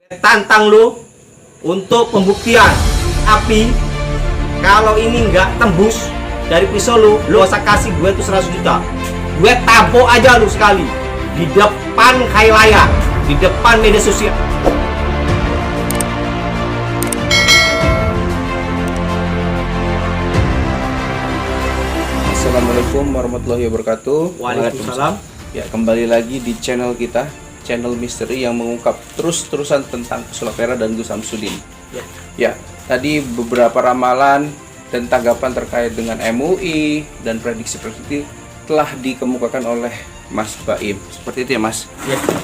Tantang lu untuk pembuktian. Tapi kalau ini nggak tembus dari pisau lu usah kasih gue tuh 100 juta. Gue tampok aja lu sekali di depan khayalaya, di depan media sosial. Assalamualaikum warahmatullahi wabarakatuh. Waalaikumsalam. Ya, kembali lagi di channel kita, channel misteri yang mengungkap terus-terusan tentang Pesulap Merah dan Gus Samsudin. Ya, tadi beberapa ramalan dan tanggapan terkait dengan MUI dan prediksi-prediksi telah dikemukakan oleh Mas Baim. Seperti itu ya, Mas?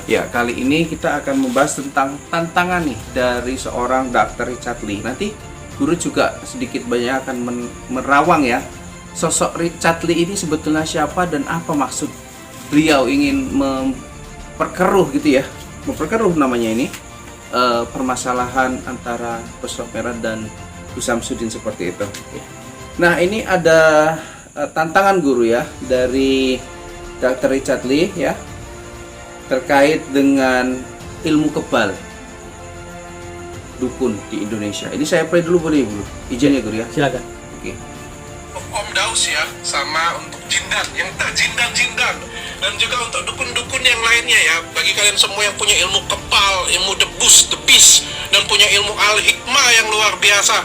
Ya, kali ini kita akan membahas tentang tantangan nih dari seorang Dr. Richard Lee. Nanti guru juga sedikit banyak akan merawang ya. Sosok Richard Lee ini sebetulnya siapa dan apa maksud beliau ingin memperkeruh gitu ya, memperkeruh namanya ini permasalahan antara Pesulap Merah dan Gus Samsudin seperti itu. Nah, ini ada tantangan guru ya dari Dr. Richard Lee ya terkait dengan ilmu kebal dukun di Indonesia. Ini saya play dulu boleh guru? Izin ya guru ya? Silakan. Oke. Om Daus ya, sama untuk jindan yang terjindan-jindan, dan juga untuk dukun-dukun yang lainnya ya. Bagi kalian semua yang punya ilmu kebal, ilmu debus, debis, dan punya ilmu al-hikmah yang luar biasa,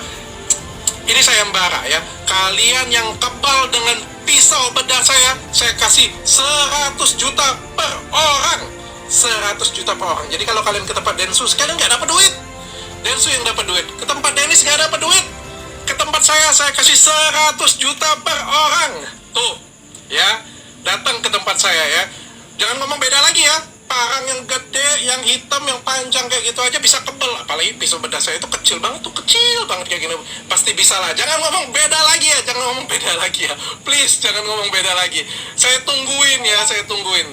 ini sayembara ya. Kalian yang kebal dengan pisau bedah saya kasih 100 juta per orang. 100 juta per orang. Jadi kalau kalian ke tempat Densus, kalian nggak dapat duit. Densus yang dapat duit. Ke tempat Denis nggak dapat duit. Ke tempat saya kasih 100 juta per orang. Tuh, ya. Datang ke tempat saya ya. Jangan ngomong beda lagi ya. Parang yang gede, yang hitam, yang panjang kayak gitu aja bisa kebel. Apalagi pisau bedah saya itu kecil banget tuh, kecil banget kayak gini. Pasti bisa lah. Jangan ngomong beda lagi ya. Jangan ngomong beda lagi ya. Please, jangan ngomong beda lagi. Saya tungguin ya, saya tungguin.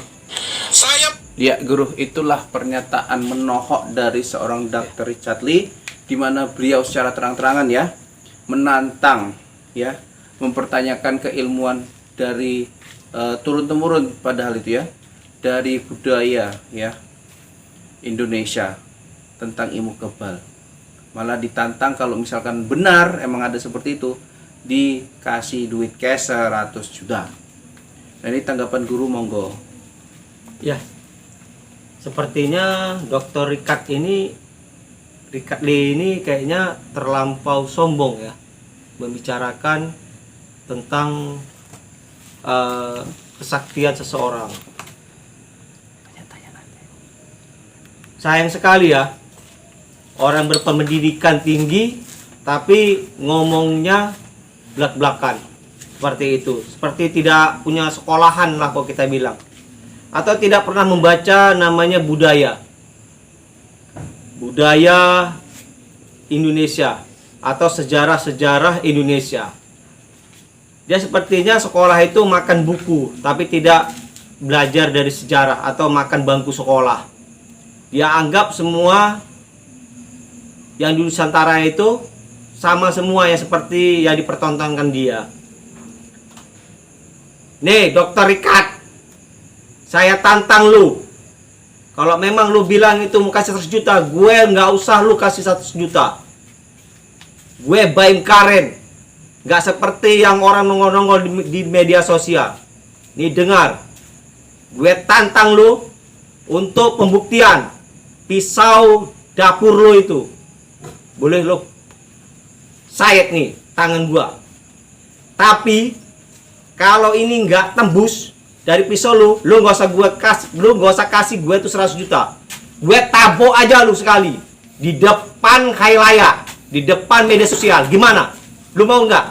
Ya guru, itulah pernyataan menohok dari seorang Dr. Richard Lee, di mana beliau secara terang-terangan ya menantang ya, mempertanyakan keilmuan dari turun-temurun padahal itu ya, dari budaya ya Indonesia tentang ilmu kebal. Malah ditantang kalau misalkan benar emang ada seperti itu, dikasih duit cash 100 juta. Nah, ini tanggapan guru, monggo. Ya, sepertinya Dr. Richard Lee ini kayaknya terlampau sombong ya, membicarakan tentang kesaktian seseorang. Sayang sekali ya, orang berpendidikan tinggi tapi ngomongnya belak-belakan seperti itu, seperti tidak punya sekolahan lah kalau kita bilang, atau tidak pernah membaca namanya budaya Indonesia atau sejarah-sejarah Indonesia. Dia sepertinya sekolah itu makan buku tapi tidak belajar dari sejarah atau makan bangku sekolah. Dia anggap semua yang di Nusantara itu sama semua ya, seperti yang dipertontonkan dia. Nih Dr. Richard, saya tantang lu. Kalau memang lu bilang itu mau kasih 100 juta, gue nggak usah lu kasih 100 juta. Gue Baim Karen, nggak seperti yang orang nongol-nongol di media sosial. Nih dengar, gue tantang lu untuk pembuktian pisau dapur lu itu. Boleh lu sayat nih tangan gua. Tapi kalau ini nggak tembus dari pisau lu nggak usah kasih gue tuh 100 juta. Gue tampok aja lu sekali di depan khayalaya, di depan media sosial. Gimana? Lu mau nggak?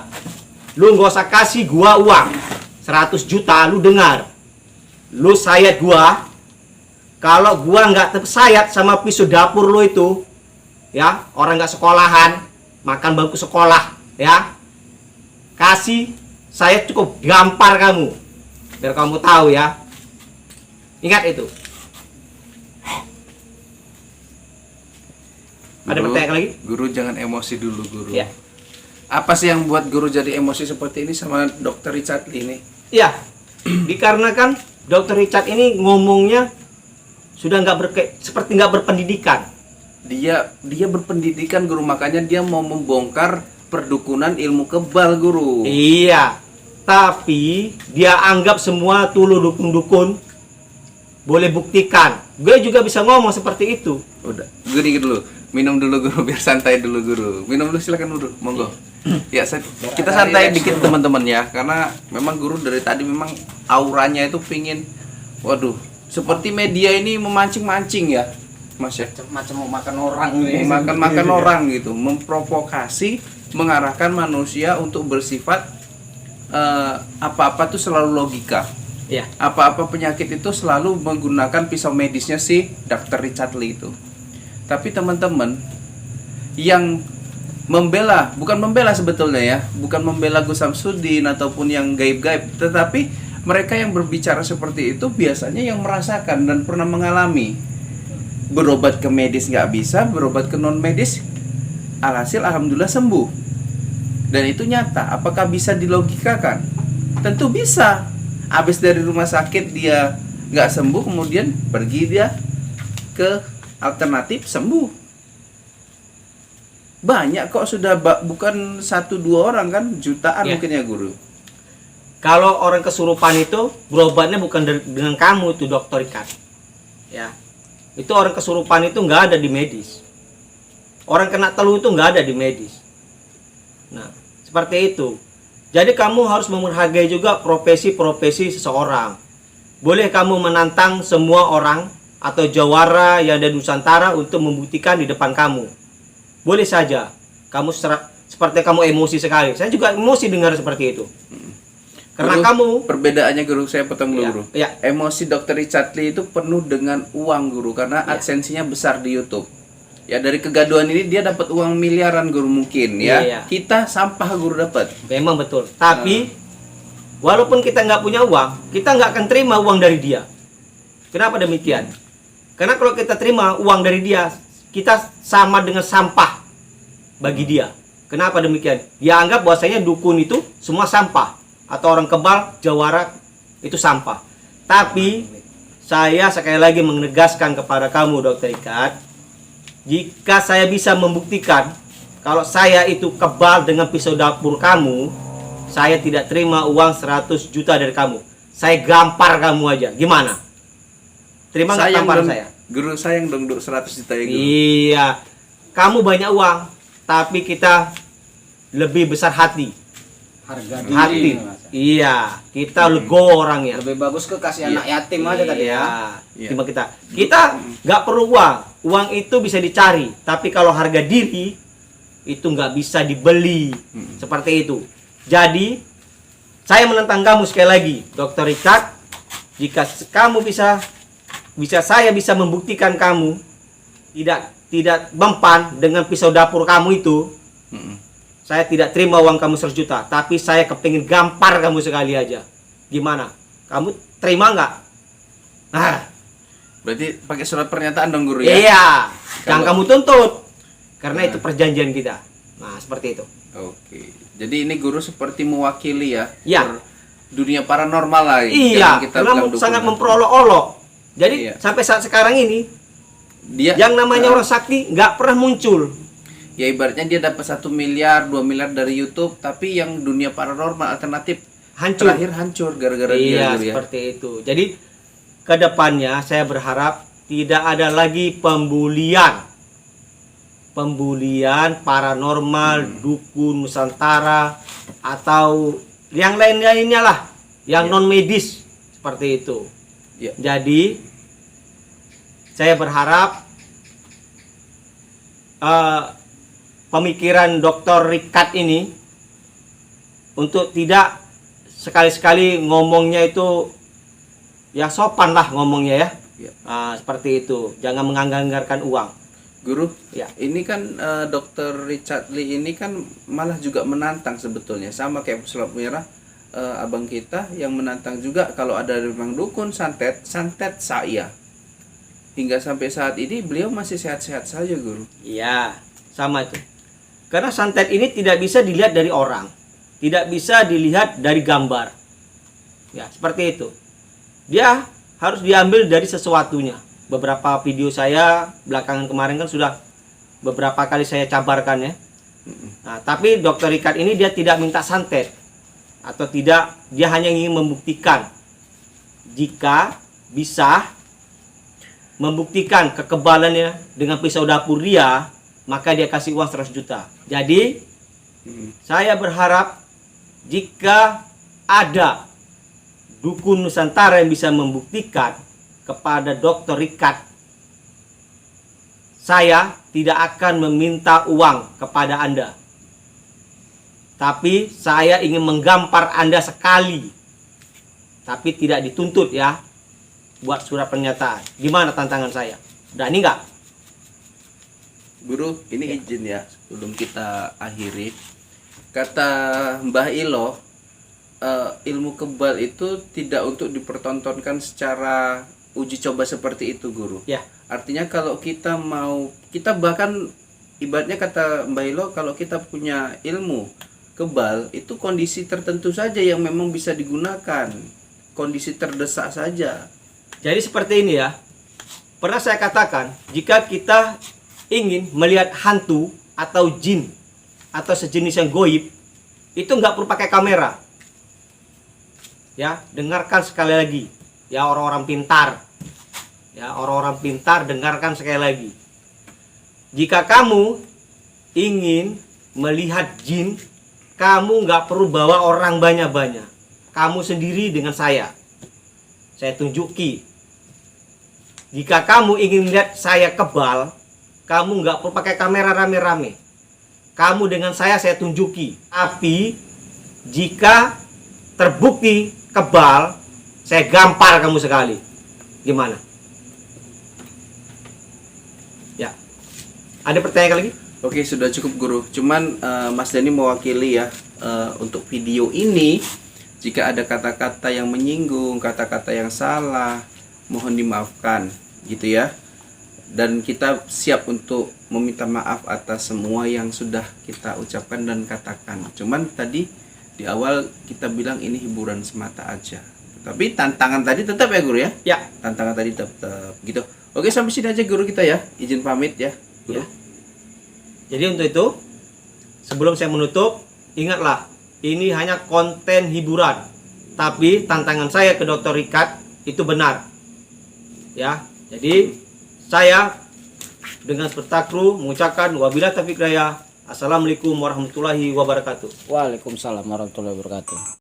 Lu nggak usah kasih gua uang 100 juta. Lu dengar, lu sayat gua. Kalau gua nggak tersayat sama pisau dapur lu itu ya, orang nggak sekolahan, makan bangku sekolah ya, kasih saya cukup gampar kamu, biar kamu tahu ya. Ingat itu. Ada pertanyaan lagi? Guru jangan emosi dulu guru. Ya. Apa sih yang buat guru jadi emosi seperti ini sama Dr. Richard Lee ini? Iya, dikarenakan Dr. Richard ini ngomongnya sudah seperti nggak berpendidikan. dia berpendidikan guru, makanya dia mau membongkar perdukunan ilmu kebal guru. Iya, tapi dia anggap semua tulu dukun-dukun boleh buktikan. Gue juga bisa ngomong seperti itu. Udah, gue dikit dulu. Minum dulu guru, biar santai dulu guru. Minum dulu, silakan guru, monggo. Ya, kita santai dikit teman-teman ya, karena memang guru dari tadi memang auranya itu pingin, waduh, seperti media ini memancing-mancing ya, Mas ya. Macam mau makan orang nih. Makan orang gitu, memprovokasi, mengarahkan manusia untuk bersifat apa-apa tuh selalu logika. Ya. Apa-apa penyakit itu selalu menggunakan pisau medisnya si Dr. Richard Lee itu. Tapi teman-teman yang bukan membela sebetulnya ya, bukan membela Gus Samsudin ataupun yang gaib-gaib, tetapi mereka yang berbicara seperti itu biasanya yang merasakan dan pernah mengalami. Berobat ke medis nggak bisa, berobat ke non medis, alhasil alhamdulillah sembuh. Dan itu nyata. Apakah bisa dilogikakan? Tentu bisa. Habis dari rumah sakit dia nggak sembuh, kemudian pergi dia ke alternatif sembuh. Banyak kok, sudah bukan 1-2 orang kan, jutaan Ya. mungkin ya guru. Kalau orang kesurupan itu berobatnya bukan dengan kamu itu dokter ikat. Ya. Itu orang kesurupan itu nggak ada di medis. Orang kena teluh itu nggak ada di medis. Nah, seperti itu. Jadi kamu harus menghargai juga profesi-profesi seseorang. Boleh kamu menantang semua orang atau jawara yang ada di Nusantara untuk membuktikan di depan kamu. Boleh saja. Kamu seperti kamu emosi sekali. Saya juga emosi dengar seperti itu. Karena Guru, kamu perbedaannya guru, saya potong dulu Ya, guru. ya. Emosi Dr. Richard Lee itu penuh dengan uang guru, karena Ya. adsensinya besar di YouTube. Ya, dari kegaduhan ini dia dapat uang miliaran guru mungkin ya. Iya. Kita sampah guru dapat. memang betul. Tapi walaupun kita nggak punya uang, kita nggak akan terima uang dari dia. Kenapa demikian? Karena kalau kita terima uang dari dia, kita sama dengan sampah bagi dia. Kenapa demikian? Dia anggap bahwasanya dukun itu semua sampah, atau orang kebal, jawara itu sampah. Tapi saya sekali lagi menegaskan kepada kamu Dr. Ikat, jika saya bisa membuktikan kalau saya itu kebal dengan pisau dapur kamu, saya tidak terima uang 100 juta dari kamu. Saya gampar kamu aja. Gimana? Terima nggak Sayang tamparan dong, saya? guru, sayang dong 100 juta ya guru. Iya. Kamu banyak uang, tapi kita lebih besar hati. Harga Hati. diri. Mas. Iya, kita legowo orangnya. Lebih bagus ke kasih Iya. anak yatim aja tadi ya. Iya. Terima kita nggak perlu uang. Uang itu bisa dicari, tapi kalau harga diri itu nggak bisa dibeli. Seperti itu. Jadi saya menentang kamu sekali lagi, Dr. Richard. Jika kamu bisa saya bisa membuktikan kamu tidak mempan dengan pisau dapur kamu itu, saya tidak terima uang kamu 100 juta, tapi saya kepingin gampar kamu sekali aja. Gimana? Kamu terima nggak? Nah, Berarti pakai surat pernyataan dong guru ya? iya. Jangan Kalau- kamu tuntut. Karena Nah. itu perjanjian kita. Nah, seperti itu. Oke. Jadi ini guru seperti mewakili ya. Ya. Dunia paranormal lah. Iya, Jangan kita karena bilang dukun. sangat memperolok-olok. Jadi Iya. sampai saat sekarang ini Dia yang namanya orang sakti nggak pernah muncul. ya ibaratnya dia dapat 1 miliar, 2 miliar dari YouTube, tapi yang dunia paranormal alternatif Hancur. terakhir hancur gara-gara dia Iya, guru ya. seperti itu. Jadi kedepannya saya berharap tidak ada lagi pembulian paranormal, dukun Nusantara atau yang lain-lainnya lah, yang non medis seperti itu. Ya. Jadi saya berharap pemikiran Dr. Richard ini untuk tidak sekali-sekali ngomongnya itu ya sopan lah ngomongnya ya. Ya. Seperti itu. Jangan menganggarkan uang. Guru, Ya. ini kan Dr. Richard Lee ini kan malah juga menantang sebetulnya, sama kayak pesulap merah abang kita yang menantang juga kalau ada memang dukun santet saya. Hingga sampai saat ini beliau masih sehat-sehat saja guru. Iya, sama itu. Karena santet ini tidak bisa dilihat dari orang. Tidak bisa dilihat dari gambar. Ya, seperti itu. Dia harus diambil dari sesuatunya. Beberapa video saya belakangan kemarin kan sudah beberapa kali saya cabarkan ya. Nah, tapi Dr. Richard ini dia tidak minta santet atau tidak, dia hanya ingin membuktikan jika bisa membuktikan kekebalannya dengan pisau dapur dia, maka dia kasih uang 100 juta. Jadi saya berharap jika ada dukun Nusantara yang bisa membuktikan kepada Dr. Richard, saya tidak akan meminta uang kepada Anda. Tapi saya ingin menggampar Anda sekali. Tapi tidak dituntut ya. Buat surat pernyataan. Gimana tantangan saya? Berani nggak? Guru, ini izin ya sebelum kita akhiri. Kata Mbah Ilo, ilmu kebal itu tidak untuk dipertontonkan secara uji coba seperti itu, Guru. Ya. Artinya kalau kita mau, kita bahkan ibaratnya kata Mbah Ilo, kalau kita punya ilmu kebal itu kondisi tertentu saja yang memang bisa digunakan, kondisi terdesak saja. Jadi seperti ini ya. Pernah saya katakan, jika kita ingin melihat hantu atau jin atau sejenis yang goib, itu nggak perlu pakai kamera. Ya, dengarkan sekali lagi. Ya orang-orang pintar. Ya, orang-orang pintar dengarkan sekali lagi. Jika kamu ingin melihat jin, kamu nggak perlu bawa orang banyak-banyak. Kamu sendiri dengan saya. Saya tunjuki. Jika kamu ingin melihat saya kebal, kamu nggak perlu pakai kamera rame-rame. Kamu dengan saya tunjuki. Tapi jika terbukti kebal, saya gampar kamu sekali. Gimana? Ya. Ada pertanyaan lagi? Oke, sudah cukup, Guru. Cuman Mas Dani mewakili ya, untuk video ini, jika ada kata-kata yang menyinggung, kata-kata yang salah, mohon dimaafkan gitu ya. Dan kita siap untuk meminta maaf atas semua yang sudah kita ucapkan dan katakan. Cuman tadi di awal kita bilang ini hiburan semata aja. Tapi tantangan tadi tetap ya, Guru ya? Ya. Tantangan tadi tetap gitu. Oke, sampai sini aja, Guru, kita ya. Izin pamit ya, Guru. Ya. Jadi untuk itu, sebelum saya menutup, ingatlah, ini hanya konten hiburan. Tapi tantangan saya ke Dr. Richard itu benar. Ya, jadi saya dengan bertakru mengucapkan wabillahi taufiq hidayah. Assalamualaikum warahmatullahi wabarakatuh. Waalaikumsalam warahmatullahi wabarakatuh.